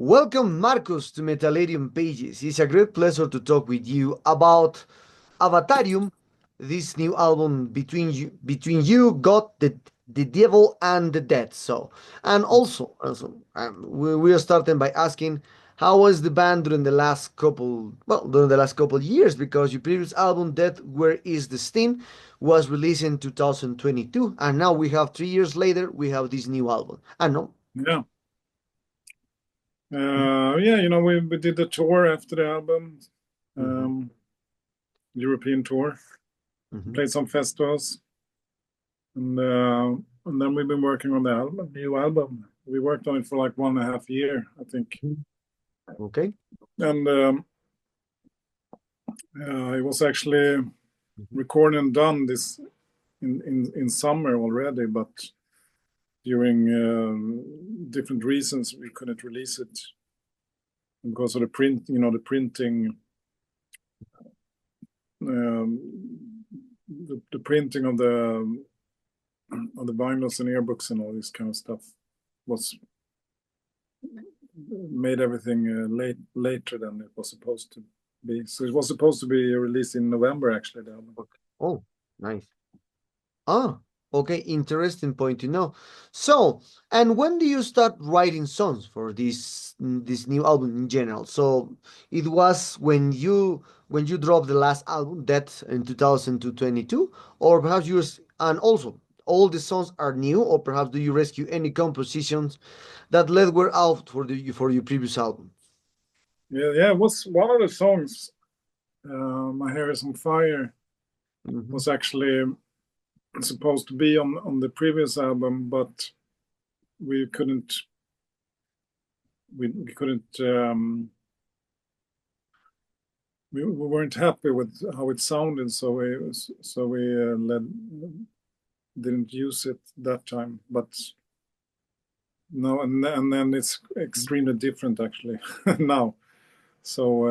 Welcome, Marcus, to Metallarium Pages. It's a great pleasure to talk with you about Avatarium, this new album between you, God, the devil, and the dead. So, and we are starting by asking, how was the band during the last couple years? Because your previous album, Death, Where Is the Sting, was released in 2022, and now we have 3 years later, we have this new album. I know. Yeah. We did the tour after the album, Mm-hmm. um, European tour, Mm-hmm. played some festivals, and then we've been working on the album, new album. We worked on it for like 1.5 year, I think, Okay. and it was actually Mhm. recorded and done this in summer already, but during different reasons we couldn't release it because of the print, the printing. The printing of the vinyls and earbooks and all this kind of stuff was made everything later than it was supposed to be. So it was supposed to be released in November, actually, the album. Okay. Oh, nice. Ah, okay. Interesting point to know. So, and when do you start writing songs for this new album in general? So it was when you dropped the last album, that in 2022, or perhaps and also all the songs are new, or perhaps do you rescue any compositions that were out for your previous album? Yeah, it was one of the songs. My Hair Is on Fire Hmm. was actually supposed to be on the previous album, but we couldn't we couldn't we weren't happy with how it sounded, so we didn't use it that time. But no, and then it's extremely different actually now. So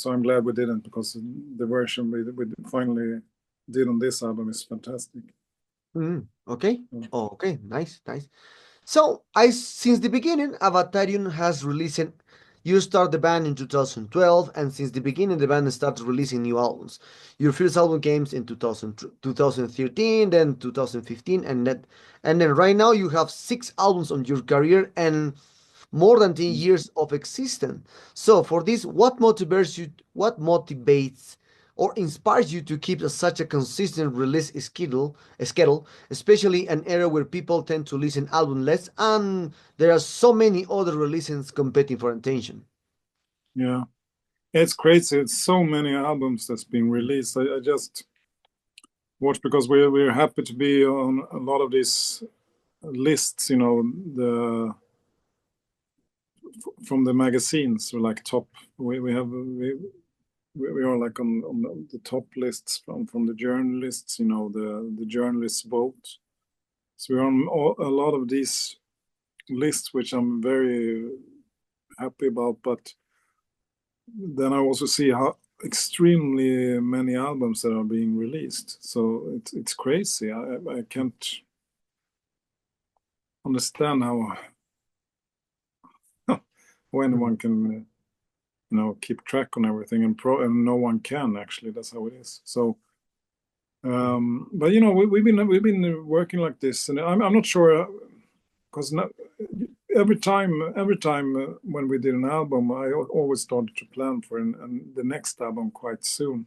I'm glad we didn't, because the version we finally did on this album is fantastic. Okay. Yeah. Oh, okay. Nice, nice. So, I since the beginning, Avatarium has released. You start the band in 2012, and since the beginning, the band started releasing new albums. Your first album came in 2013, then 2015, and then right now you have 6 albums on your career and more than 10 years of existence. So, for this, what motivates or inspires you to keep such a consistent release schedule, especially an era where people tend to listen album less and there are so many other releases competing for attention. Yeah, it's crazy. It's so many albums that's been released. I just watch because we're happy to be on a lot of these lists. From the magazines, we're like top. We are like on the top lists from the journalists. The journalists vote. So we're on a lot of these lists, which I'm very happy about. But then I also see how extremely many albums that are being released. So it's crazy. I can't understand how anyone can keep track on everything, and no one can actually. That's how it is. So. But we've been working like this, and I'm not sure, because every time when we did an album, I always started to plan for and the next album quite soon.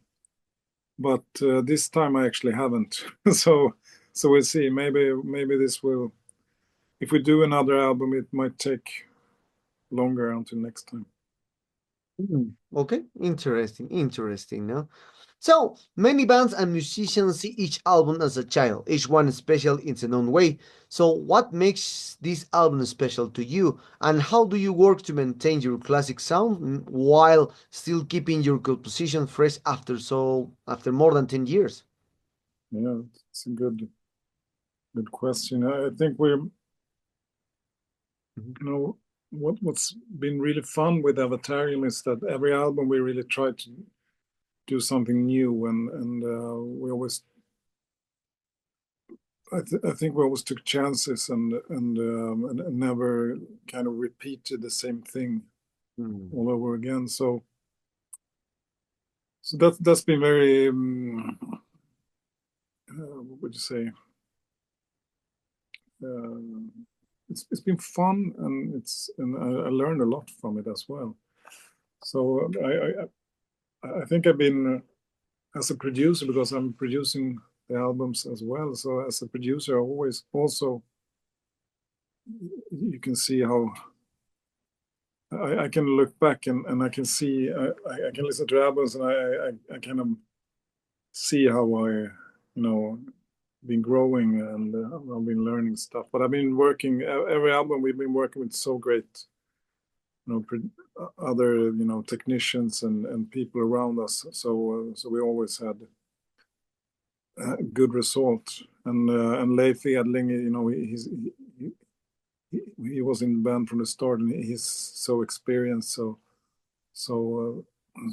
But this time I actually haven't. So we'll see. Maybe this will. If we do another album, it might take longer until next time. Okay, interesting, interesting, no? So, many bands and musicians see each album as a child, each one special in its own way. So, what makes this album special to you, and how do you work to maintain your classic sound while still keeping your composition fresh after more than 10 years? Yeah, it's a good question. I think we're Mhm. you know what's been really fun with Avatarium is that every album we really try to do something new, and we always I think we always took chances and never kind of repeated the same thing. all over again. So that's been very what would you say? It's been fun, and I learned a lot from it as well. So I think I've been as a producer, because I'm producing the albums as well. So as a producer, I always also, you can see how I can look back, and I can see, I can listen to albums, and I kind of see how been growing, and I've been learning stuff. But I've been working every album. We've been working with so great, other technicians and people around us. So we always had good result. And Leif Edling, he was in the band from the start, and he's so experienced. So a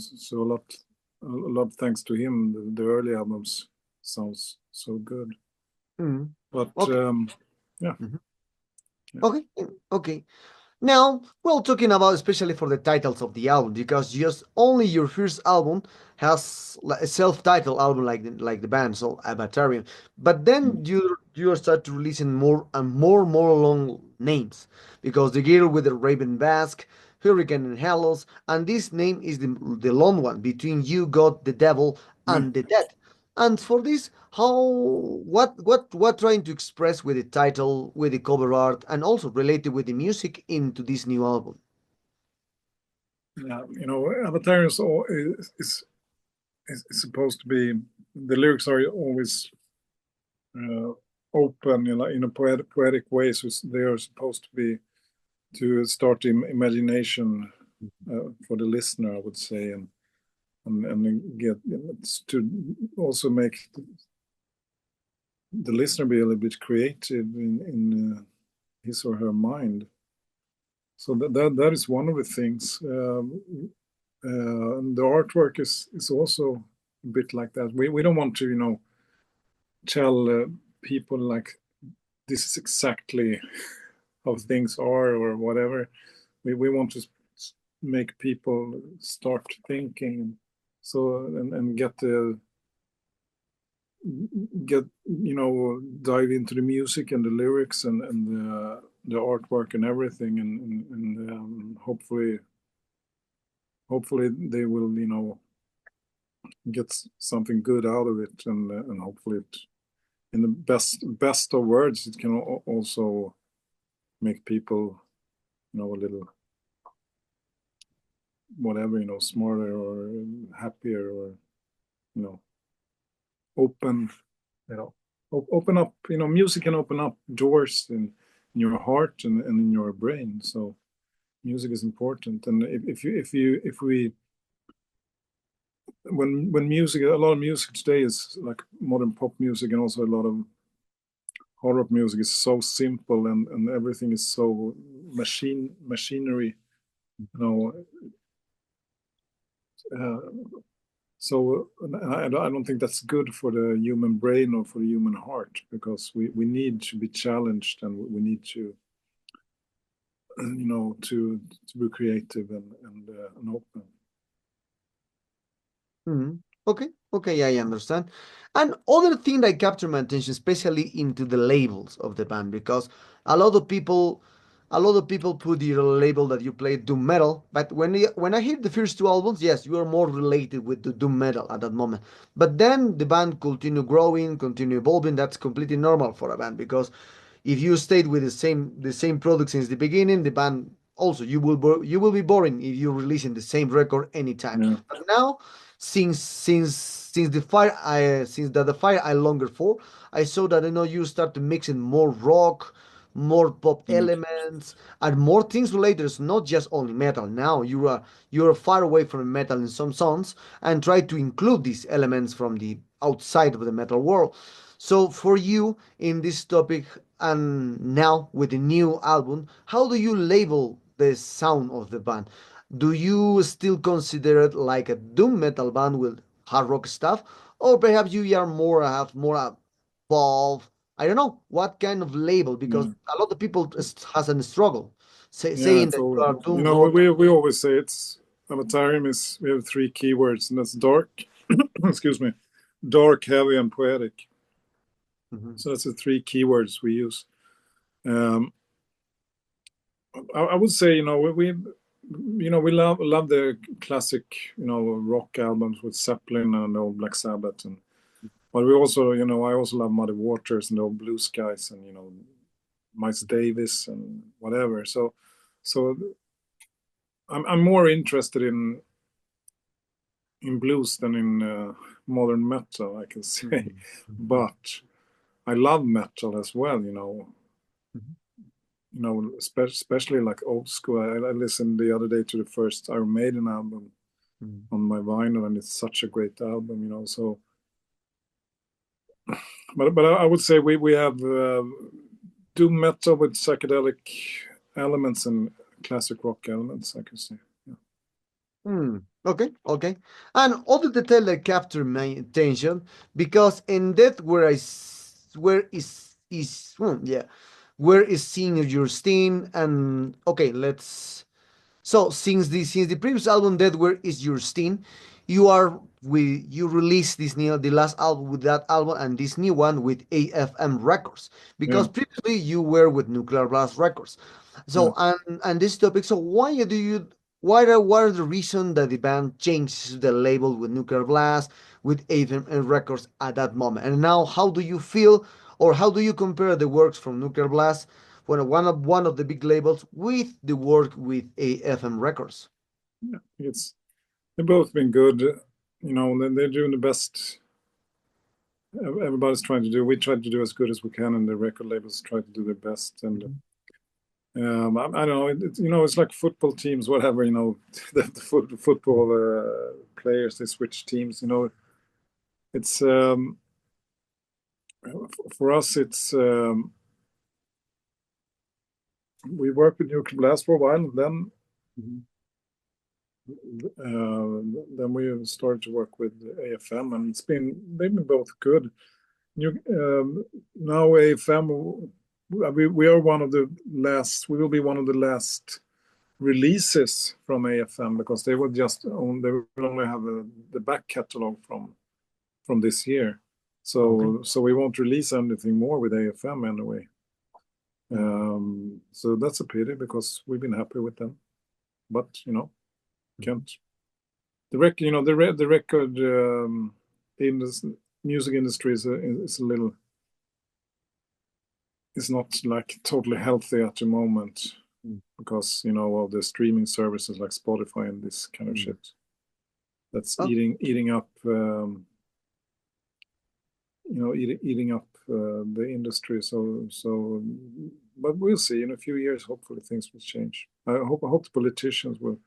lot thanks to him. The early albums sounds so good. But Okay. yeah. Okay. Now, we're talking about especially for the titles of the album, because just only your first album has a self-titled album like the band, so Avatarium. But then you start to releasing more and more long names, because the girl with the raven mask, Hurricane and Halos, and this name is the long one between you, God, the devil, and the dead. And for this, how what trying to express with the title, with the cover art, and also related with the music into this new album? Yeah, Avatarium is supposed to be, the lyrics are always open, in a poetic way. So they are supposed to be to start imagination for the listener, I would say, and get to also make the listener be a little bit creative in his or her mind. So that is one of the things. And the artwork is also a bit like that. We don't want to tell people like this is exactly how things are or whatever. We want to make people start thinking, so and get dive into the music and the lyrics and the artwork and everything, and hopefully they will get something good out of it, and hopefully it, in the best of words, it can also make people a little whatever, smarter or happier, or open, open up. Music can open up doors in your heart and in your brain. So music is important. And if we when music, a lot of music today is like modern pop music, and also a lot of hard rock music is so simple, and everything is so machinery, so I don't think that's good for the human brain or for the human heart, because we need to be challenged, and we need to to be creative and open. Okay, I understand. And other thing that captured my attention, especially into the labels of the band, because a lot of people, a lot of people put your label that you play doom metal. But when I hear the first two albums, yes, you are more related with the doom metal at that moment. But then the band continue growing, continue evolving. That's completely normal for a band, because if you stayed with the same product since the beginning, the band also you will be boring if you're releasing the same record anytime. Yeah. But now, since the fire I longer for, I saw that you start to mix in more rock, more pop elements, and more things related. It's not just only metal. Now you're far away from metal in some songs, and try to include these elements from the outside of the metal world. So for you in this topic, and now with the new album, how do you label the sound of the band? Do you still consider it like a doom metal band with hard rock stuff, or perhaps you are more have more pop? I don't know what kind of label, because a lot of people has a struggle saying that you are totally. doom lord. We always say it's Avatarium is we have three keywords, and that's dark, excuse me, dark, heavy, and poetic. So that's the three keywords we use. I would say, we love the classic, rock albums with Zeppelin and old Black Sabbath, but we also, I also love Muddy Waters and old Blue Skies and Miles Davis and whatever. So I'm more interested in blues than in modern metal, I can say. But I love metal as well, especially like old school. I listened the other day to the first Iron Maiden album on my vinyl, and it's such a great album, so. But I would say we have doom metal with psychedelic elements and classic rock elements, I can say. Okay, okay. And other detail that capture my attention because in that where is seeing your steen and okay, let's so since the previous album that where is your steen, you released the last album with that album and this new one with AFM Records because Yeah. previously you were with Nuclear Blast Records. So and this topic, so why do you what are the reason that the band changed the label with Nuclear Blast with AFM Records at that moment? And now how do you feel or how do you compare the works from Nuclear Blast when one of the big labels with the work with AFM Records? Yeah, they've both been good. They're doing the best. Everybody's trying to do. We try to do as good as we can, and the record labels try to do their best. And I don't know. It's like football teams, whatever. The football players, they switch teams. It's for us. It's we worked with Nuclear Blast for a while, and then we started to work with AFM, and they've been both good. Now AFM, we are one of the last. We will be one of the last releases from AFM because they will only have the back catalog from this year. So we won't release anything more with AFM anyway. So that's a pity because we've been happy with them, but can't. The record in the music industry is a little. It's not like totally healthy at the moment because of the streaming services like Spotify and this kind of shit. That's eating up. Eating up the industry. So, but we'll see. In a few years, hopefully things will change. I hope the politicians will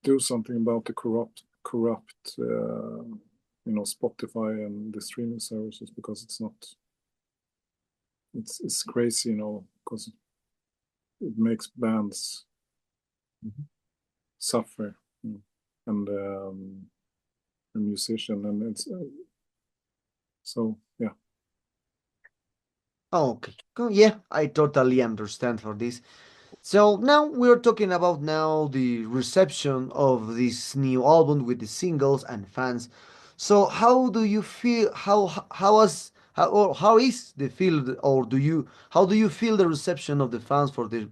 do something about the corrupt Spotify and the streaming services because it's not. It's crazy, because it makes bands suffer, and a musician, and it's so yeah. Okay, yeah, I totally understand for this. So now we're talking about the reception of this new album with the singles and fans. So how do you feel? How is the feel or how do you feel the reception of the fans for the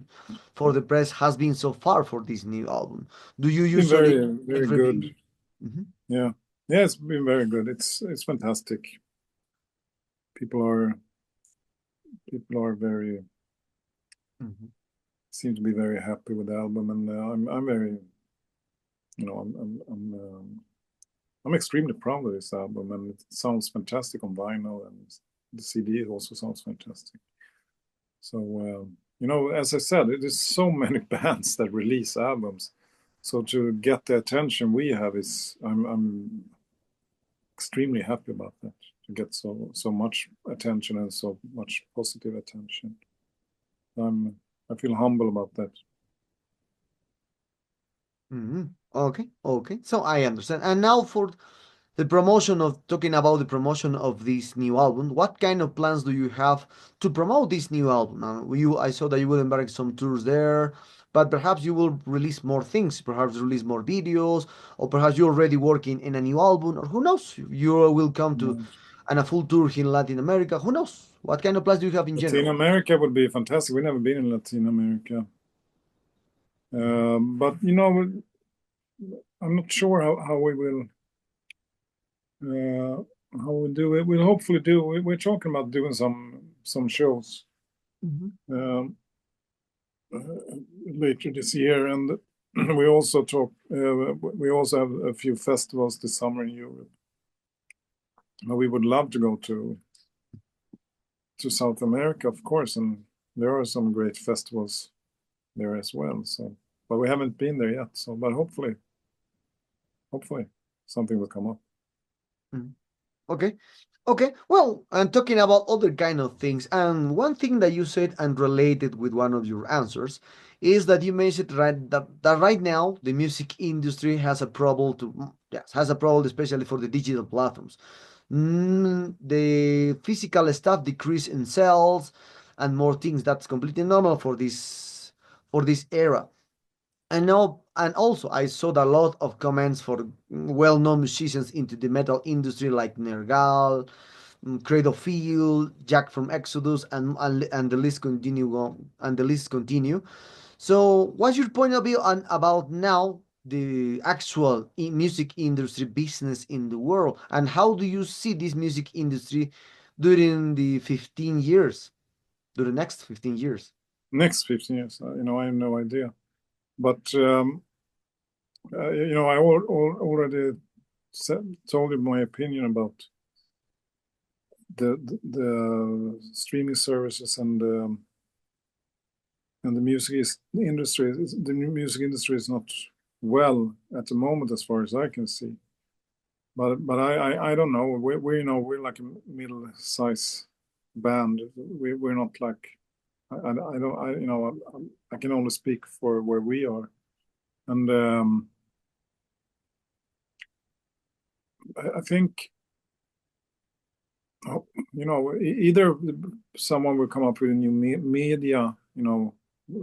press has been so far for this new album? Do you It's been usually very very get good. reviews? Yeah, it's been very good. It's fantastic. People are very seem to be very happy with the album, and I'm very, I'm extremely proud of this album, and it sounds fantastic on vinyl, and the CD also sounds fantastic. So as I said, there's so many bands that release albums, so to get the attention we have is I'm extremely happy about that, to get so much attention and so much positive attention. I feel humble about that. Okay, okay. So I understand. And now the promotion of talking about the promotion of this new album. What kind of plans do you have to promote this new album? I saw that you will embark some tours there, but perhaps you will release more things, perhaps release more videos, or perhaps you're already working in a new album, or who knows? You will come to Mm. and a full tour in Latin America. Who knows? What kind of plans do you have in Latin general? America would be fantastic. We've never been in Latin America. But I'm not sure how we will uh, how we do it. We'll hopefully do. We're talking about doing some shows Mhm. um, uh, later this year, and we also talk. We also have a few festivals this summer in Europe. But we would love to go to South America, of course, and there are some great festivals there as well. So, but we haven't been there yet. So, but hopefully, something will come up. Mhm. Okay. Okay. Well, and talking about other kind of things, and one thing that you said and related with one of your answers is that you mentioned that right now the music industry has a problem yes, has a problem especially for the digital platforms. The physical stuff decrease in sales and more things. That's completely normal for this era. And now, and also, I saw a lot of comments for well-known musicians into the metal industry like Nergal, Cradlefield, Jack from Exodus, and the list continue on, and the list continue. So, what's your point of view on about now the actual music industry business in the world, and how do you see this music industry during the 15 years, during the next 15 years? Next 15 years, I have no idea. But I already told you my opinion about the streaming services and the industry. The music industry is not well at the moment, as far as I can see. But I don't know. We're like a middle size band. We're not like I don't I can only speak for where we are, and I think either someone will come up with a new media,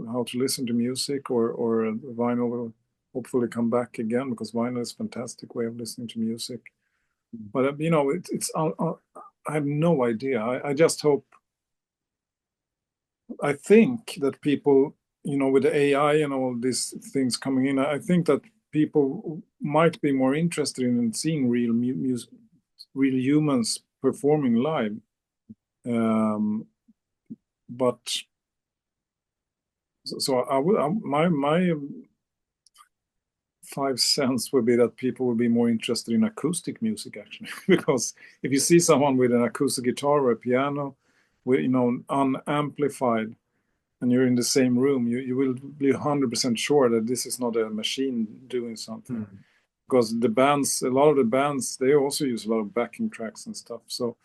how to listen to music, or vinyl will hopefully come back again because vinyl is a fantastic way of listening to music. But I have no idea. I just hope. I think that people, with the AI and all these things coming in, I think that people might be more interested in seeing real music, real humans performing live. But so my 5 cents would be that people would be more interested in acoustic music actually, because if you see someone with an acoustic guitar or a piano, with unamplified, and you're in the same room, you will be 100% sure that this is not a machine doing something. Mm. Because a lot of the bands, they also use a lot of backing tracks and stuff. So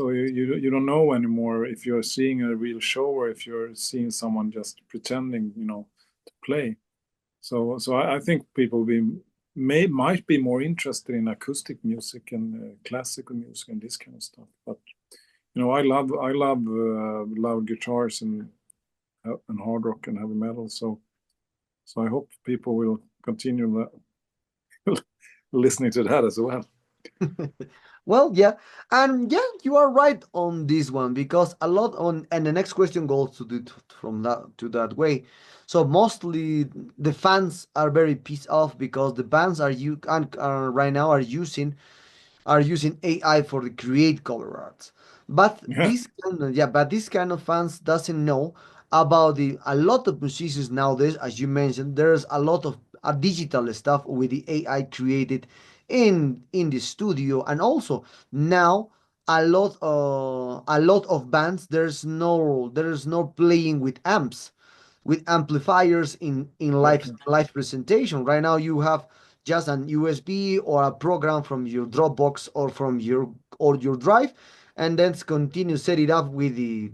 you don't know anymore if you're seeing a real show or if you're seeing someone just pretending, to play. So I think people might be more interested in acoustic music and classical music and this kind of stuff. But I love loud guitars and hard rock and heavy metal. So I hope people will continue listening to that as well. Well, yeah, and yeah, you are right on this one because a lot on, and the next question goes to from that to that way. So mostly the fans are very pissed off because the bands are right now are using AI for the create cover arts. But Yeah, this kind of fans doesn't know about the a lot of musicians nowadays, as you mentioned, there's a lot of digital stuff with the AI created in the studio, and also now a lot of bands there's no playing with amplifiers in exactly. live presentation. Right now, you have just an USB or a program from your Dropbox or your Drive, and then continue set it up with the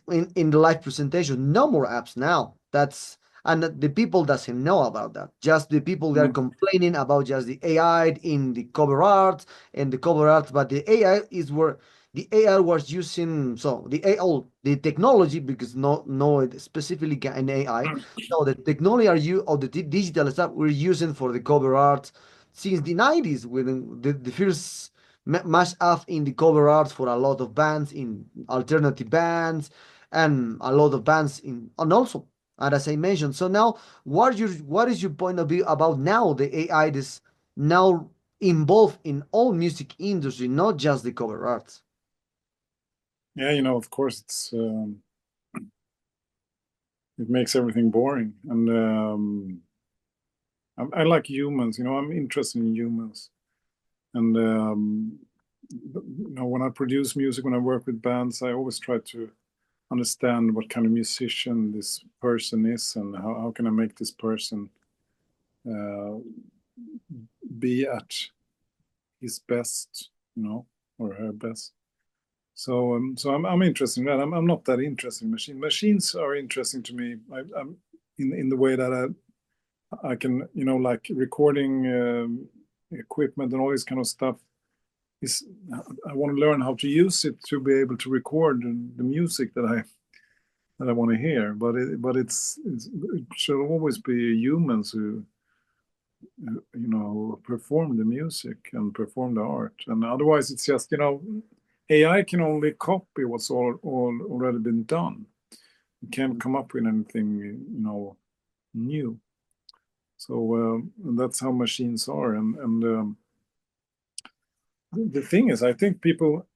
in the live presentation. No more apps now. That's and the people doesn't know about that. Just the people that are Mm. complaining about just the AI in the cover art and the cover art, but the AI is where the AI was using. So the AI, the technology, because no it specifically an AI. No, the technology are you or the digital stuff we're using for the cover art since the 90s, when the first mash up in the cover art for a lot of bands in alternative bands and a lot of bands in, and also, and as I mentioned. So now, what is your point of view about now the AI is now involved in all music industry, not just the cover art? Yeah, of course, it makes everything boring, and I like humans. I'm interested in humans, and when I produce music, when I work with bands, I always try to understand what kind of musician this person is, and how can I make this person uh, be at his best, or her best. So I'm interested in that. I'm not that interested in machines. Machines are interesting to me. I'm in the way that I can, like recording equipment and all this kind of stuff. Is I want to learn how to use it to be able to record the music that I want to hear. But it should always be humans who perform the music and perform the art. And otherwise, it's just AI can only copy what's all already been done. It can't come up with anything new. So that's how machines are. And the thing is, I think people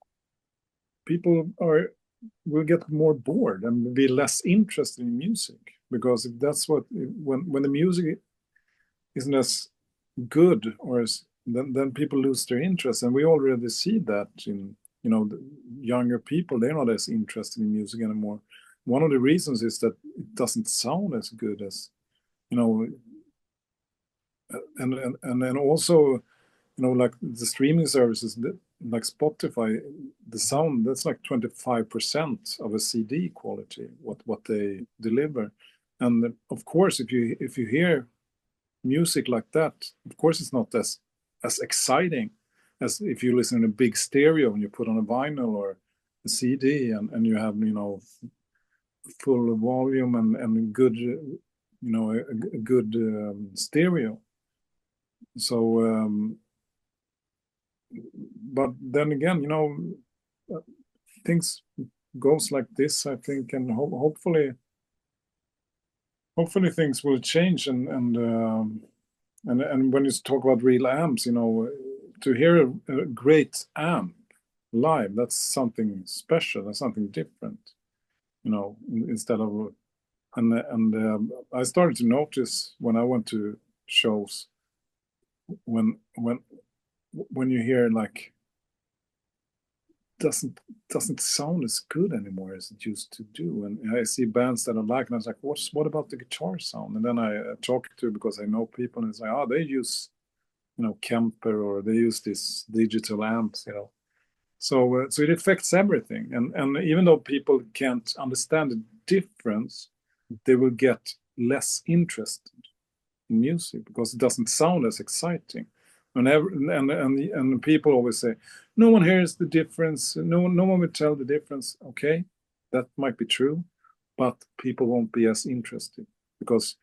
will get more bored and be less interested in music, because if that's when the music isn't as good, or then people lose their interest, and we already see that in the younger people. They're not as interested in music anymore. One of the reasons is that it doesn't sound as good as you know and then also like the streaming services like Spotify, the sound, that's like 25% of a CD quality, what they deliver. And of course, if you hear music like that, of course it's not as exciting as if you listen in a big stereo and you put on a vinyl or a CD, and you have full volume and good a good stereo. So but then again, things goes like this, I think, and hopefully things will change. And when you talk about real amps, to hear a great amp live, that's something special. That's something different, instead of and I started to notice when I went to shows, when you hear like doesn't sound as good anymore as it used to do. And I see bands that I like, and I was like, what about the guitar sound? And then I talk to, because I know people, and it's like, oh, they use Kemper, or they use these digital amps, so it affects everything. And even though people can't understand the difference, they will get less interested in music because it doesn't sound as exciting. And people always say, no one hears the difference. No one will tell the difference. Okay, that might be true, but people won't be as interested, because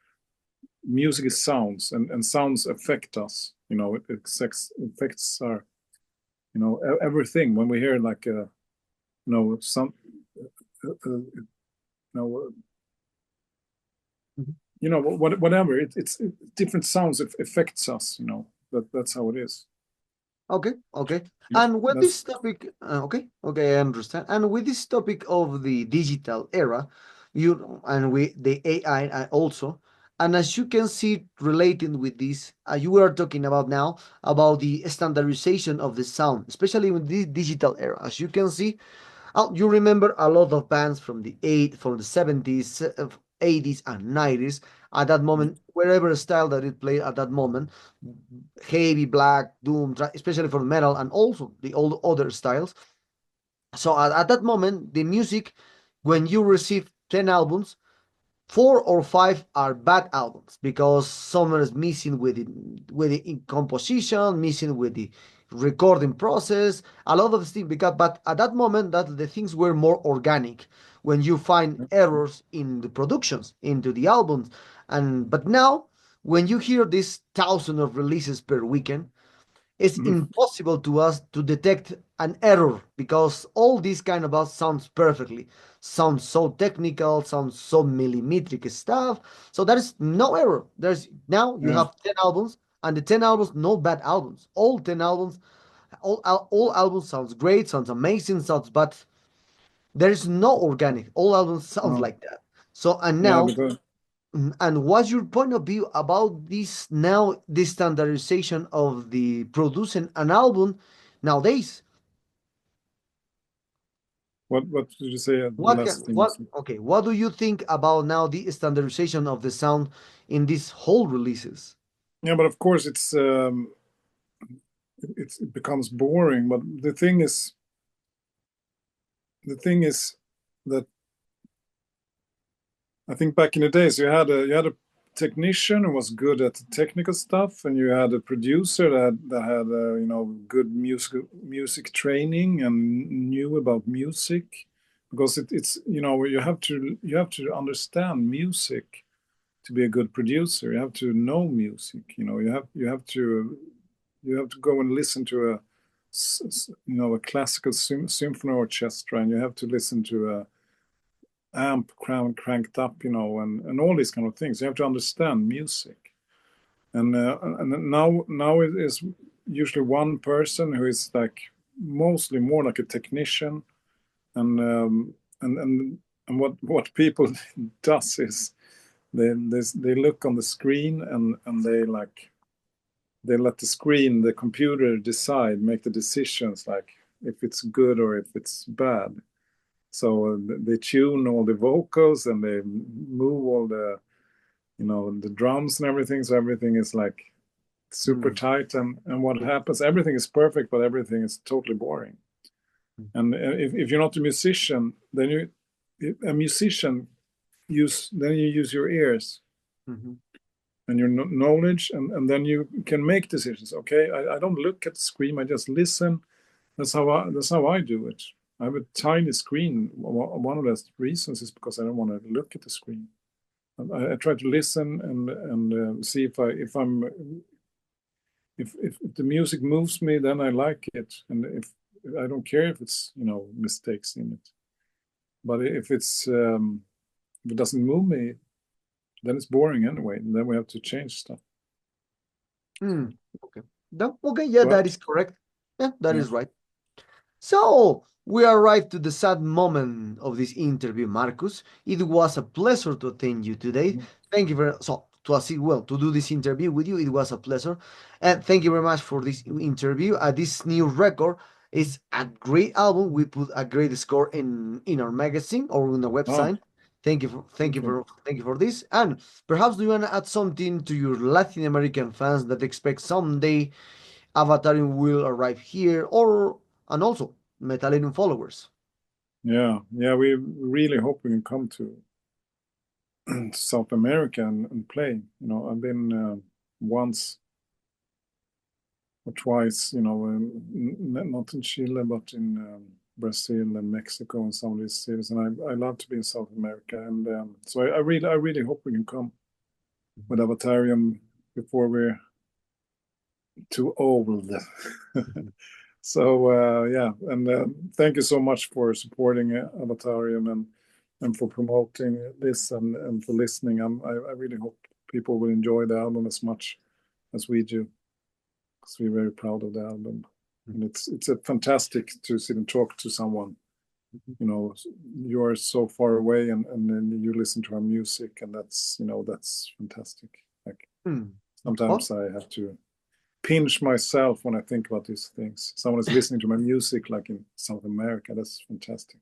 music is sounds, and sounds affect us. It affects our, everything. When we hear like some, know, whatever. It's different sounds. It affects us. That's how it is. Okay, okay. Yeah, And with that's this topic, okay, I understand. And with this topic of the digital era, and with the AI also, and as you can see, relating with this, you were talking about now about the standardization of the sound, especially in this digital era. As you can see, you remember a lot of bands from the 70s, 80s, and 90s. At that moment, wherever style that it played at that moment, heavy, black, doom, especially for metal, and also the old other styles. So at that moment, the music, when you receive 10 albums, 4 or 5 are bad albums because someone is missing with the composition, missing with the recording process, a lot of things. Because but at that moment, that the things were more organic. When you find errors in the productions, into the albums, and but now when you hear this thousand of releases per weekend, it's impossible to us to detect an error because all these kind of us sounds perfectly, sounds so technical, sounds so millimetric stuff. So there is no error. There's now you Yeah. have 10 albums, and the 10 albums, no bad albums. All 10 albums, all albums sounds great, sounds amazing, sounds, but there is no organic. All albums sounds No. like that. So and Yeah, now, but and what's your point of view about this now, this standardization of the producing an album nowadays? what did you say? The What can last thing you what said? okay, what do you think about now the standardization of the sound in these whole releases? Yeah, but of course it becomes boring. But the thing is that I think back in the days you had a technician who was good at the technical stuff, and you had a producer that had good music training and knew about music, because it's you have to understand music to be a good producer. You have to know music. You have to go and listen to a classical symphony orchestra, and you have to listen to a amp cranked up, and all these kind of things. You have to understand music, and now it is usually one person who is like mostly more like a technician, and what people does is they look on the screen, and they let the computer decide, make the decisions, like if it's good or if it's bad. So they tune all the vocals, and they move all the drums and everything. So everything is like super Mm, tight, and what happens? Everything is perfect, but everything is totally boring. And if you're not a musician, then a musician you use your ears mhm, and your knowledge, and then you can make decisions. Okay, I don't look at the screen, I just listen. That's how I do it. I have a tiny screen. One of the reasons is because I don't want to look at the screen. I try to listen and see if the music moves me, then I like it, and if I don't care if it's mistakes in it. But if it doesn't move me, then it's boring anyway, and then we have to change stuff. mm. Okay. Okay, yeah, Well, that is correct. Yeah, that yeah. is right. So we arrived to the sad moment of this interview, Marcus. It was a pleasure to attend you today. Thank you very so to assist well to do this interview with you. It was a pleasure, and thank you very much for this interview. This new record is a great album. We put a great score in our magazine or on the Oh, website. thank you. Thank you for this. And perhaps do you want to add something to your Latin American fans that expect someday Avatarium will arrive here, or and also Metallarium followers. Yeah, we really hope we can come to South America and play. I've been once or twice, not in Chile, but in Brazil and Mexico and some of these cities, and I love to be in South America, and so I really hope we can come with Avatarium before we're too old. So yeah, and thank you so much for supporting Avatarium, and for promoting this, and for listening. I really hope people will enjoy the album as much as we do, because we're very proud of the album, and it's a fantastic to sit and talk to someone. You are so far away, and then you listen to our music, and that's fantastic. Like, Mm. sometimes Oh, I have to pinch myself when I think about these things. Someone is listening to my music, like in South America. That's fantastic.